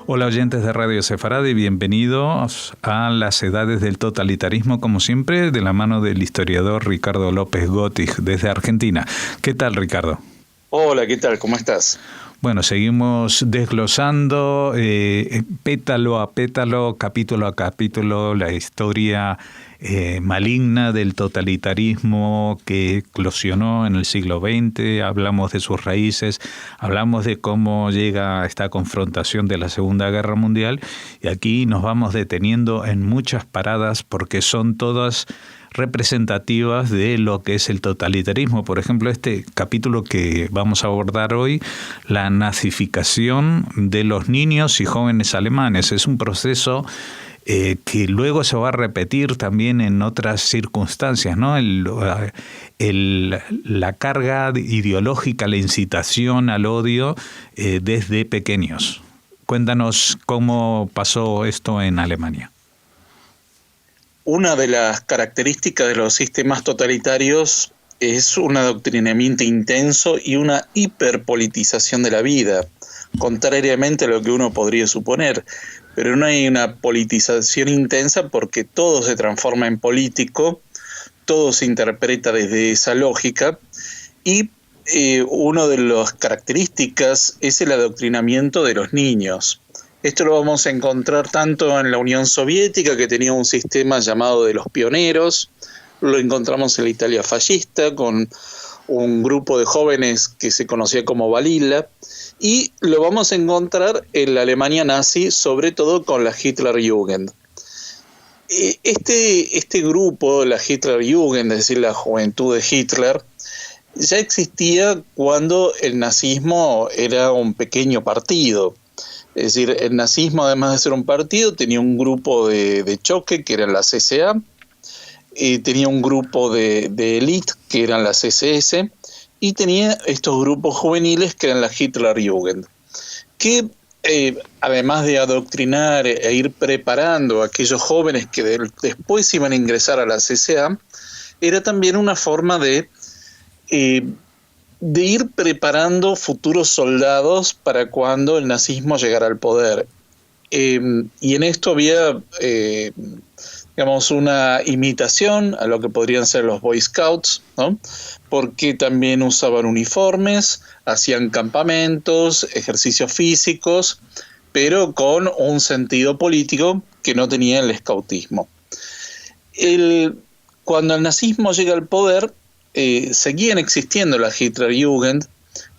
Hola oyentes de Radio Sefaradi, bienvenidos a Las Edades del Totalitarismo, como siempre, de la mano del historiador Ricardo López Gottig, desde Argentina. ¿Qué tal, Ricardo? Hola, ¿qué tal? ¿Cómo estás? Bueno, seguimos desglosando pétalo a pétalo, capítulo a capítulo, la historia maligna del totalitarismo que eclosionó en el siglo XX. Hablamos de sus raíces, hablamos de cómo llega esta confrontación de la Segunda Guerra Mundial, y aquí nos vamos deteniendo en muchas paradas porque son todas representativas de lo que es el totalitarismo. Por ejemplo, este capítulo que vamos a abordar hoy, la nazificación de los niños y jóvenes alemanes, es un proceso que luego se va a repetir también en otras circunstancias, ¿no? La carga ideológica, la incitación al odio desde pequeños. Cuéntanos cómo pasó esto en Alemania. Una de las características de los sistemas totalitarios es un adoctrinamiento intenso y una hiperpolitización de la vida, contrariamente a lo que uno podría suponer. Pero no hay una politización intensa porque todo se transforma en político, todo se interpreta desde esa lógica, y una de las características es el adoctrinamiento de los niños. Esto lo vamos a encontrar tanto en la Unión Soviética, que tenía un sistema llamado de los pioneros, lo encontramos en la Italia fascista, con un grupo de jóvenes que se conocía como Balila, y lo vamos a encontrar en la Alemania nazi, sobre todo con la Hitlerjugend. Este grupo, la Hitlerjugend, es decir, la juventud de Hitler, ya existía cuando el nazismo era un pequeño partido. Es decir, el nazismo, además de ser un partido, tenía un grupo de choque, que eran las SA, tenía un grupo de élite, que eran las SS, y tenía estos grupos juveniles, que eran la Hitlerjugend, que además de adoctrinar e ir preparando a aquellos jóvenes que después iban a ingresar a las SA, era también una forma de ir preparando futuros soldados para cuando el nazismo llegara al poder. Y en esto había, digamos, una imitación a lo que podrían ser los Boy Scouts, ¿no? Porque también usaban uniformes, hacían campamentos, ejercicios físicos, pero con un sentido político que no tenía el scoutismo. Cuando el nazismo llega al poder, seguían existiendo las Hitlerjugend,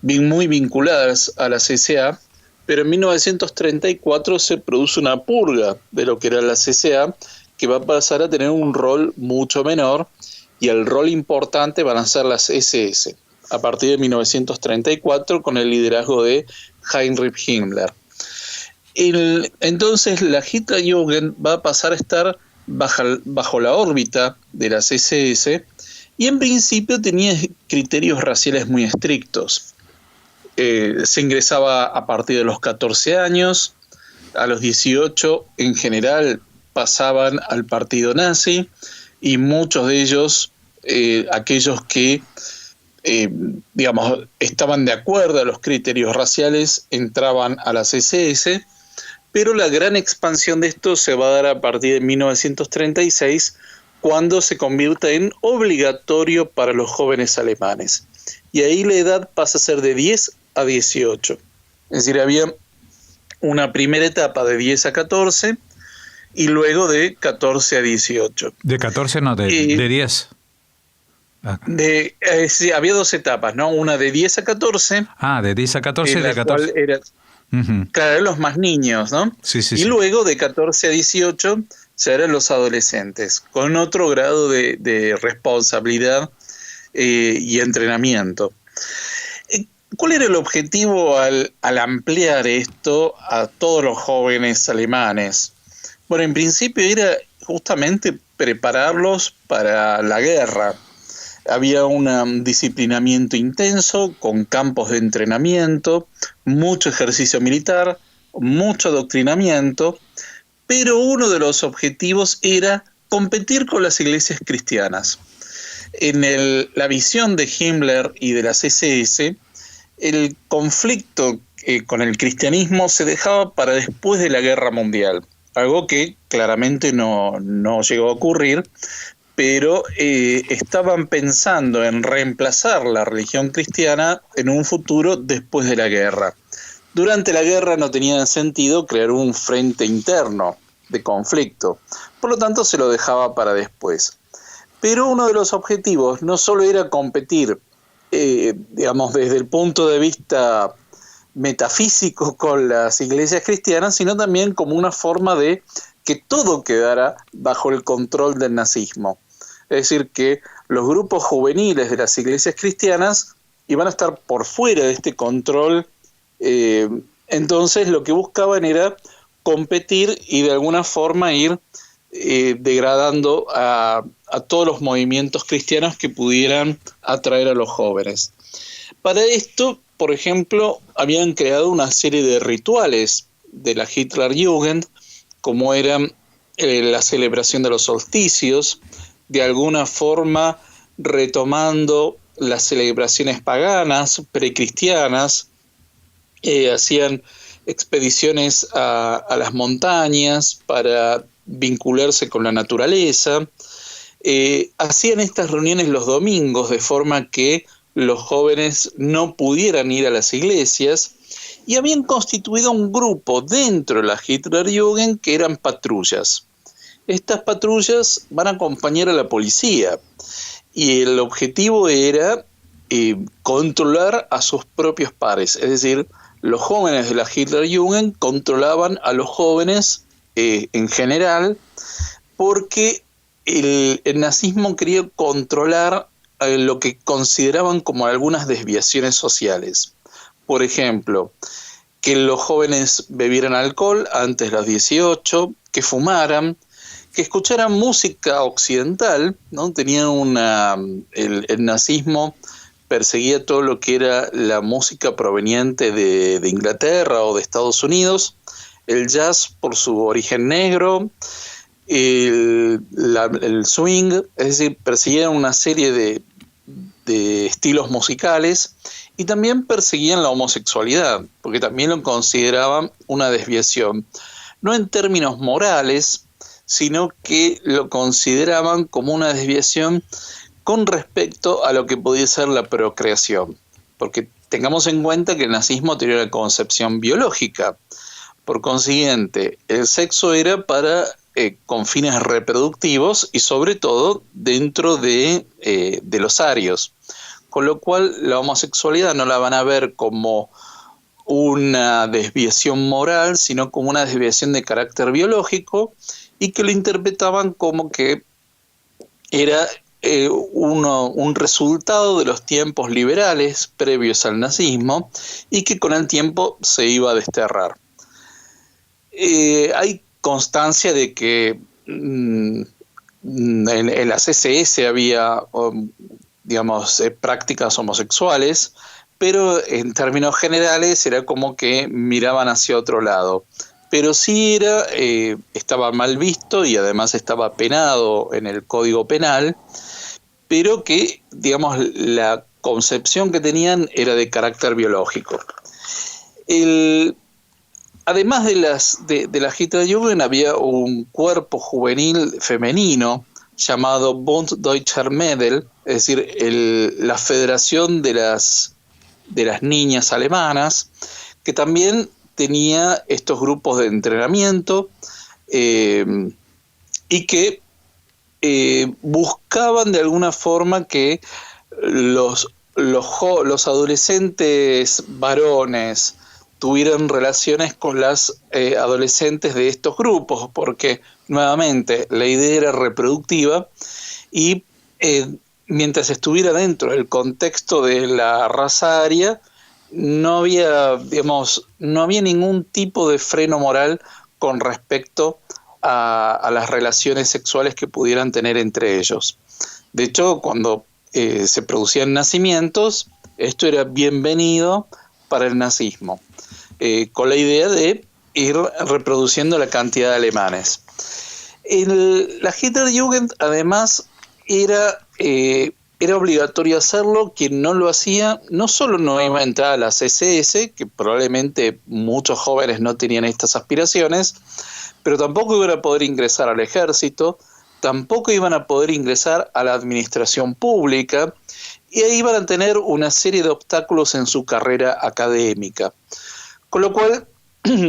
muy vinculadas a las SA, pero en 1934 se produce una purga de lo que eran las SA, que va a pasar a tener un rol mucho menor, y el rol importante van a ser las SS, a partir de 1934, con el liderazgo de Heinrich Himmler. Entonces la Hitlerjugend va a pasar a estar bajo la órbita de las SS, y en principio tenía criterios raciales muy estrictos. Se ingresaba a partir de los 14 años, a los 18 en general pasaban al partido nazi, y muchos de ellos, aquellos que digamos, estaban de acuerdo a los criterios raciales, entraban a las SS, pero la gran expansión de esto se va a dar a partir de 1936, cuando se convierte en obligatorio para los jóvenes alemanes. Y ahí la edad pasa a ser de 10 a 18. Es decir, había una primera etapa de 10 a 14 y luego de 14 a 18. De 14 no, de 10. Sí, había dos etapas, ¿no? Una de 10 a 14. Ah, de 10 a 14 y de 14. Claro, eran los más niños, ¿no? Sí, y luego de 14 a 18 se eran los adolescentes, con otro grado de responsabilidad y entrenamiento. ¿Cuál era el objetivo al ampliar esto a todos los jóvenes alemanes? Bueno, en principio era justamente prepararlos para la guerra. Había un disciplinamiento intenso, con campos de entrenamiento, mucho ejercicio militar, mucho adoctrinamiento, pero uno de los objetivos era competir con las iglesias cristianas. En la visión de Himmler y de las SS, el conflicto con el cristianismo se dejaba para después de la Guerra Mundial, algo que claramente no llegó a ocurrir, pero estaban pensando en reemplazar la religión cristiana en un futuro después de la guerra. Durante la guerra no tenía sentido crear un frente interno de conflicto, por lo tanto se lo dejaba para después. Pero uno de los objetivos no solo era competir, digamos, desde el punto de vista metafísico con las iglesias cristianas, sino también como una forma de que todo quedara bajo el control del nazismo. Es decir, que los grupos juveniles de las iglesias cristianas iban a estar por fuera de este control. Entonces lo que buscaban era competir y de alguna forma ir degradando a todos los movimientos cristianos que pudieran atraer a los jóvenes. Para esto, por ejemplo, habían creado una serie de rituales de la Hitlerjugend, como eran la celebración de los solsticios, de alguna forma retomando las celebraciones paganas, precristianas, hacían expediciones a las montañas para vincularse con la naturaleza, hacían estas reuniones los domingos de forma que los jóvenes no pudieran ir a las iglesias, y habían constituido un grupo dentro de la Hitlerjugend que eran patrullas. Estas patrullas van a acompañar a la policía y el objetivo era controlar a sus propios pares, es decir, los jóvenes de la Hitlerjugend controlaban a los jóvenes en general, porque el nazismo quería controlar lo que consideraban como algunas desviaciones sociales. Por ejemplo, que los jóvenes bebieran alcohol antes de los 18, que fumaran, que escucharan música occidental, ¿no? El nazismo perseguía todo lo que era la música proveniente de Inglaterra o de Estados Unidos, el jazz por su origen negro, el swing, es decir, perseguían una serie de estilos musicales, y también perseguían la homosexualidad, porque también lo consideraban una desviación, no en términos morales, sino que lo consideraban como una desviación con respecto a lo que podía ser la procreación, porque tengamos en cuenta que el nazismo tenía una concepción biológica. Por consiguiente, el sexo era con fines reproductivos y sobre todo dentro de los arios, con lo cual la homosexualidad no la van a ver como una desviación moral, sino como una desviación de carácter biológico, y que lo interpretaban como que era un resultado de los tiempos liberales previos al nazismo y que con el tiempo se iba a desterrar. Hay constancia de que en las SS había, digamos, prácticas homosexuales, pero en términos generales era como que miraban hacia otro lado. Pero sí estaba mal visto y además estaba penado en el Código Penal, pero que, digamos, la concepción que tenían era de carácter biológico. Además de la Hitlerjugend había un cuerpo juvenil femenino llamado Bund Deutscher Mädel, es decir, la Federación de las Niñas Alemanas, que también tenía estos grupos de entrenamiento y que buscaban de alguna forma que los adolescentes varones tuvieran relaciones con las adolescentes de estos grupos, porque nuevamente la idea era reproductiva y mientras estuviera dentro del contexto de la raza aria, no había ningún tipo de freno moral con respecto a las relaciones sexuales que pudieran tener entre ellos. De hecho, cuando se producían nacimientos, esto era bienvenido para el nazismo, con la idea de ir reproduciendo la cantidad de alemanes. La Hitlerjugend además era era obligatorio hacerlo. Quien no lo hacía no solo no iba a entrar a las SS, que probablemente muchos jóvenes no tenían estas aspiraciones, pero tampoco iban a poder ingresar al ejército, tampoco iban a poder ingresar a la administración pública, y ahí iban a tener una serie de obstáculos en su carrera académica. Con lo cual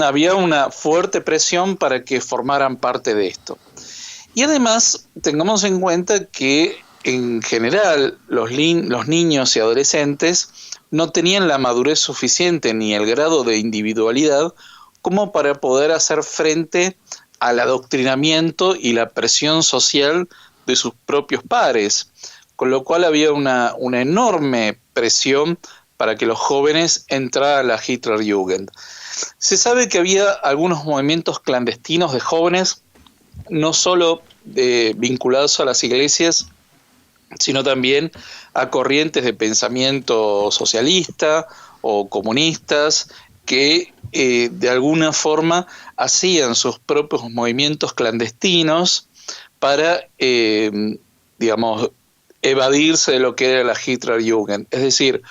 había una fuerte presión para que formaran parte de esto. Y además, tengamos en cuenta que en general los niños y adolescentes no tenían la madurez suficiente ni el grado de individualidad como para poder hacer frente al adoctrinamiento y la presión social de sus propios pares, con lo cual había una enorme presión para que los jóvenes entraran a la Hitlerjugend. Se sabe que había algunos movimientos clandestinos de jóvenes, no solo vinculados a las iglesias, sino también a corrientes de pensamiento socialista o comunistas que de alguna forma hacían sus propios movimientos clandestinos para, digamos, evadirse de lo que era la Hitlerjugend. Es decir,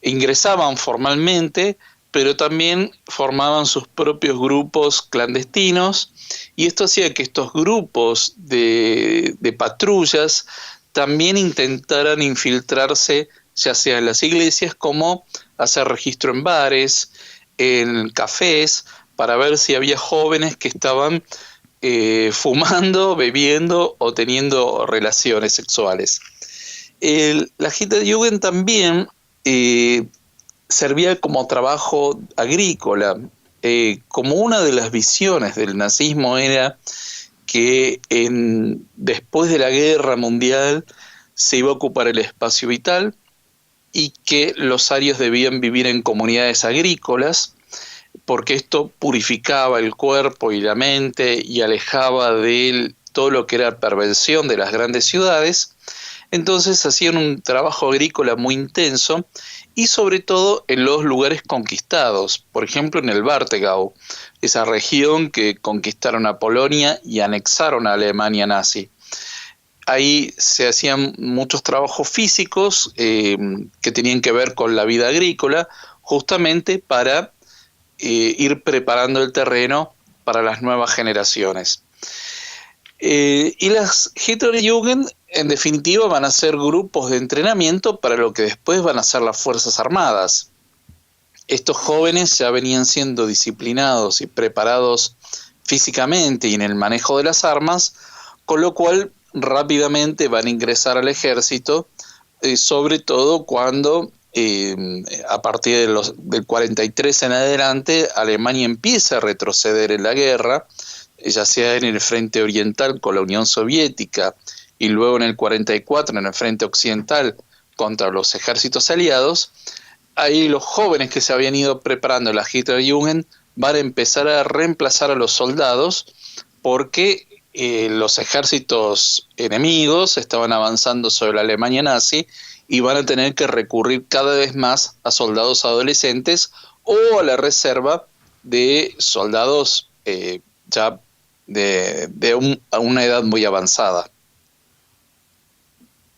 ingresaban formalmente, pero también formaban sus propios grupos clandestinos, y esto hacía que estos grupos de patrullas también intentaran infiltrarse, ya sea en las iglesias, como hacer registro en bares, en cafés, para ver si había jóvenes que estaban fumando, bebiendo o teniendo relaciones sexuales. La Hitlerjugend también servía como trabajo agrícola. Como una de las visiones del nazismo era que después de la Guerra Mundial se iba a ocupar el espacio vital y que los arios debían vivir en comunidades agrícolas, porque esto purificaba el cuerpo y la mente y alejaba de todo lo que era perversión de las grandes ciudades. Entonces hacían un trabajo agrícola muy intenso, y sobre todo en los lugares conquistados, por ejemplo en el Warthegau, esa región que conquistaron a Polonia y anexaron a Alemania nazi. Ahí se hacían muchos trabajos físicos que tenían que ver con la vida agrícola, justamente para ir preparando el terreno para las nuevas generaciones. Y las Hitlerjugend, en definitiva, van a ser grupos de entrenamiento para lo que después van a ser las Fuerzas Armadas. Estos jóvenes ya venían siendo disciplinados y preparados físicamente y en el manejo de las armas, con lo cual rápidamente van a ingresar al ejército, sobre todo cuando a partir del 43 en adelante Alemania empieza a retroceder en la guerra, ya sea en el frente oriental con la Unión Soviética y luego en el 44 en el frente occidental contra los ejércitos aliados. Ahí los jóvenes que se habían ido preparando en la Hitlerjugend van a empezar a reemplazar a los soldados, porque los ejércitos enemigos estaban avanzando sobre la Alemania nazi y van a tener que recurrir cada vez más a soldados adolescentes o a la reserva de soldados ya a una edad muy avanzada.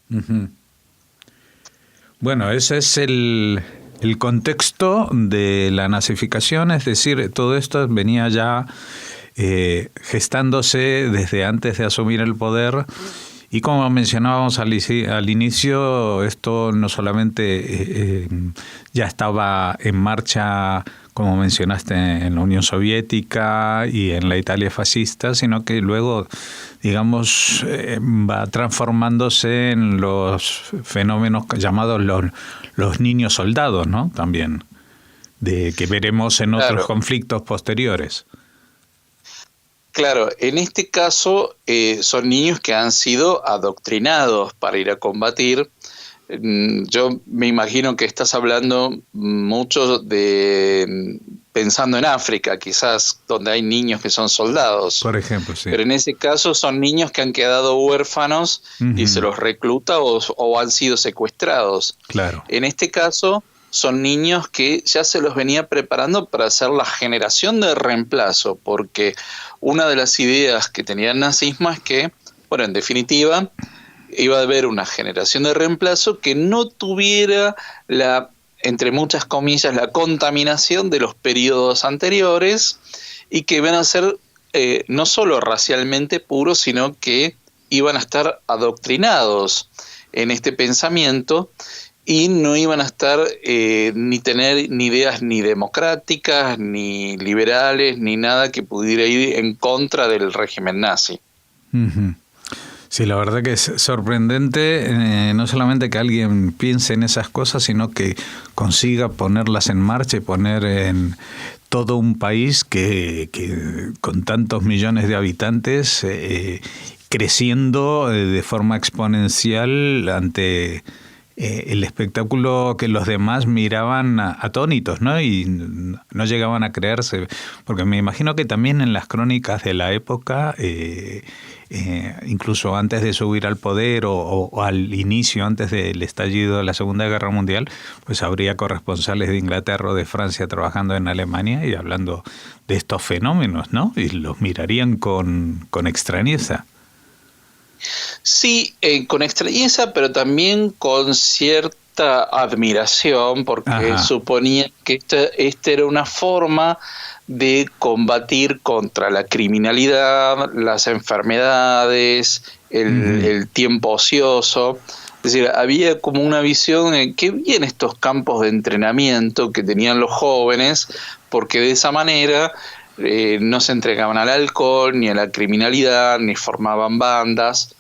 Uh-huh. Bueno, ese es el contexto de la nazificación, es decir, todo esto venía ya gestándose desde antes de asumir el poder, y como mencionábamos al inicio, esto no solamente ya estaba en marcha, como mencionaste, en la Unión Soviética y en la Italia fascista, sino que luego, digamos, va transformándose en los fenómenos llamados los niños soldados, ¿no? También, que veremos en otros conflictos posteriores. Claro, en este caso son niños que han sido adoctrinados para ir a combatir. Yo me imagino que estás hablando mucho pensando en África, quizás, donde hay niños que son soldados. Por ejemplo, sí. Pero en ese caso son niños que han quedado huérfanos y se los recluta o han sido secuestrados. Claro. En este caso son niños que ya se los venía preparando para hacer la generación de reemplazo, porque una de las ideas que tenía el nazismo es que, bueno, en definitiva, iba a haber una generación de reemplazo que no tuviera entre muchas comillas, la contaminación de los periodos anteriores, y que iban a ser no solo racialmente puros, sino que iban a estar adoctrinados en este pensamiento y no iban a estar ni tener ni ideas ni democráticas, ni liberales, ni nada que pudiera ir en contra del régimen nazi. Uh-huh. Sí, la verdad que es sorprendente, no solamente que alguien piense en esas cosas, sino que consiga ponerlas en marcha y poner en todo un país que con tantos millones de habitantes creciendo de forma exponencial ante el espectáculo que los demás miraban atónitos, ¿no? Y no llegaban a creerse, porque me imagino que también en las crónicas de la época, incluso antes de subir al poder o al inicio, antes del estallido de la Segunda Guerra Mundial, pues habría corresponsales de Inglaterra o de Francia trabajando en Alemania y hablando de estos fenómenos, ¿no? Y los mirarían con extrañeza. Sí, con extrañeza, pero también con cierta admiración, porque suponía que esta era una forma de combatir contra la criminalidad, las enfermedades, el tiempo ocioso. Es decir, había como una visión de qué bien estos campos de entrenamiento que tenían los jóvenes, porque de esa manera no se entregaban al alcohol, ni a la criminalidad, ni formaban bandas.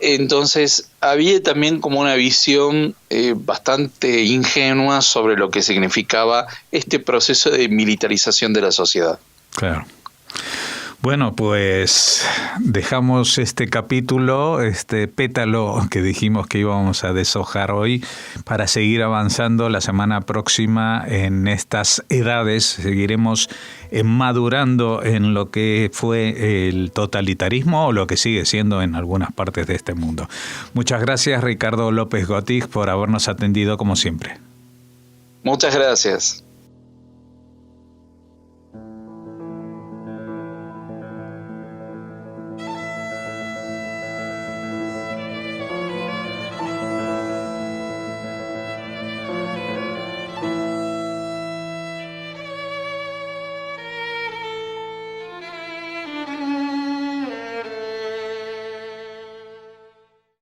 Entonces había también como una visión bastante ingenua sobre lo que significaba este proceso de militarización de la sociedad. Claro. Bueno, pues dejamos este capítulo, este pétalo que dijimos que íbamos a deshojar hoy, para seguir avanzando la semana próxima en estas edades. Seguiremos madurando en lo que fue el totalitarismo o lo que sigue siendo en algunas partes de este mundo. Muchas gracias, Ricardo López Gotig, por habernos atendido como siempre. Muchas gracias.